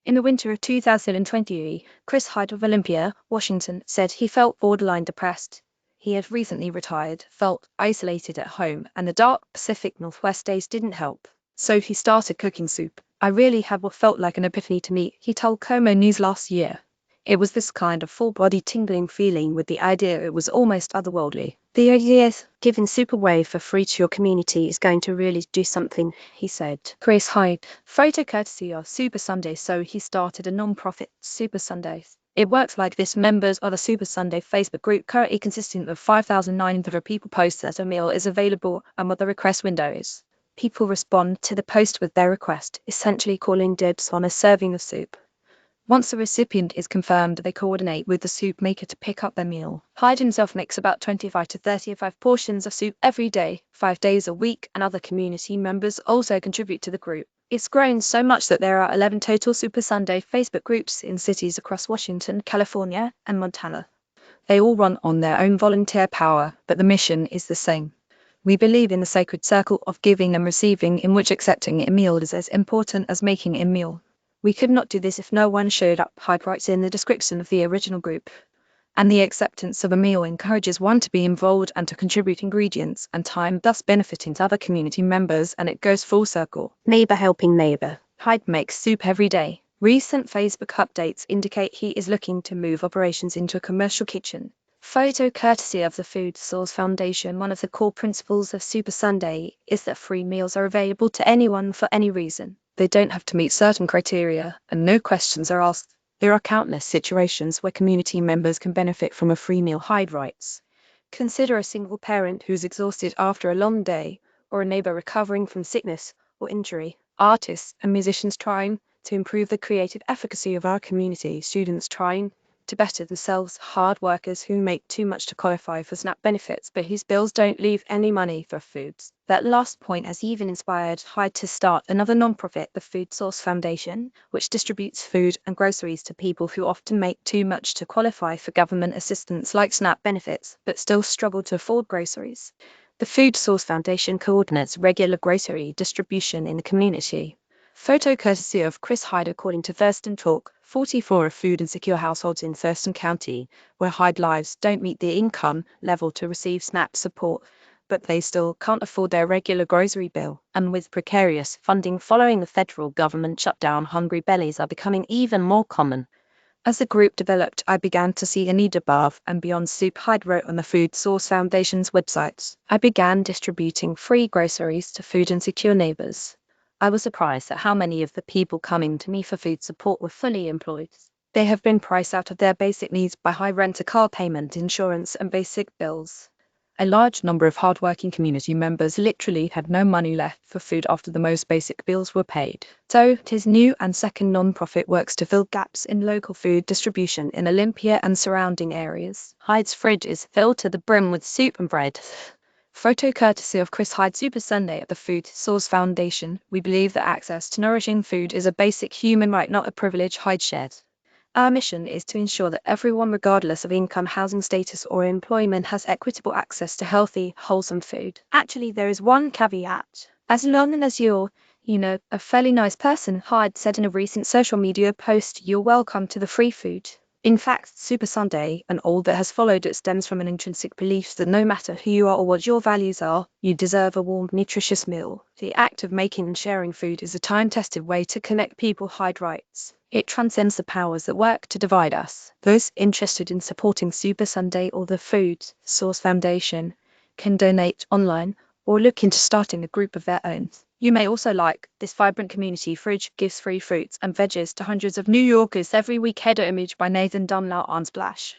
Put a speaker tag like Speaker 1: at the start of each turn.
Speaker 1: In the winter of 2020, Chris Hyde of Olympia, Washington, said he felt borderline depressed. He had recently retired, felt isolated at home, and the dark Pacific Northwest days didn't help. So he started cooking soup. I really had what felt like an epiphany to me, he told Como News last year. It was this kind of full-body tingling feeling with the idea it was almost otherworldly. The idea of giving soup away for free to your community is going to really do something, he said. Chris Hyde, photo courtesy of Super Sundays. So he started a non-profit, Super Sundays. It works like this. Members of the Super Sunday Facebook group, currently consisting of 5,900 people, post that a meal is available and what the request window is. People respond to the post with their request, essentially calling dibs on a serving of soup. Once the recipient is confirmed, they coordinate with the soup maker to pick up their meal. Hyde himself makes about 25 to 35 portions of soup every day, 5 days a week, and other community members also contribute to the group. It's grown so much that there are 11 total Super Sunday Facebook groups in cities across Washington, California, and Montana. They all run on their own volunteer power, but the mission is the same. We believe in the sacred circle of giving and receiving, in which accepting a meal is as important as making a meal. We could not do this if no one showed up, Hyde writes in the description of the original group. And the acceptance of a meal encourages one to be involved and to contribute ingredients and time, thus benefiting to other community members, and it goes full circle. Neighbor helping neighbor. Hyde makes soup every day. Recent Facebook updates indicate he is looking to move operations into a commercial kitchen. Photo courtesy of the Food Source Foundation. One of the core principles of Super Sunday is that free meals are available to anyone for any reason. They don't have to meet certain criteria, and no questions are asked. There are countless situations where community members can benefit from a free meal, Hyde writes. Consider a single parent who's exhausted after a long day, or a neighbor recovering from sickness or injury, artists and musicians trying to improve the creative efficacy of our community, students trying to better themselves, hard workers who make too much to qualify for SNAP benefits but whose bills don't leave any money for foods. That last point has even inspired Hyde to start another nonprofit, the Food Source Foundation, which distributes food and groceries to people who often make too much to qualify for government assistance like SNAP benefits, but still struggle to afford groceries. The Food Source Foundation coordinates regular grocery distribution in the community. Photo courtesy of Chris Hyde. According to Thurston Talk, 44 of food insecure households in Thurston County, where Hyde lives, don't meet the income level to receive SNAP support, but they still can't afford their regular grocery bill. And with precarious funding following the federal government shutdown, hungry bellies are becoming even more common. As the group developed, I began to see a need above and beyond soup, Hyde wrote on the Food Source Foundation's website. I began distributing free groceries to food insecure neighbors. I was surprised at how many of the people coming to me for food support were fully employed. They have been priced out of their basic needs by high rent, a car payment, insurance, and basic bills. A large number of hardworking community members literally had no money left for food after the most basic bills were paid. So, his new and second non-profit works to fill gaps in local food distribution in Olympia and surrounding areas. Hyde's fridge is filled to the brim with soup and bread. Photo courtesy of Chris Hyde. Super Sunday at the Food Source Foundation. We believe that access to nourishing food is a basic human right, not a privilege, Hyde shared. Our mission is to ensure that everyone, regardless of income, housing status, or employment, has equitable access to healthy, wholesome food. Actually, there is one caveat. As long as you're, a fairly nice person, Hyde said in a recent social media post, you're welcome to the free food. In fact, Super Sunday and all that has followed it stems from an intrinsic belief that no matter who you are or what your values are, you deserve a warm, nutritious meal. The act of making and sharing food is a time-tested way to connect people, Hyde writes. It transcends the powers that work to divide us. Those interested in supporting Super Sunday or the Food Source Foundation can donate online or look into starting a group of their own. You may also like this vibrant community fridge gives free fruits and veggies to hundreds of New Yorkers every week. Header image by Nathan Dunlap on Splash.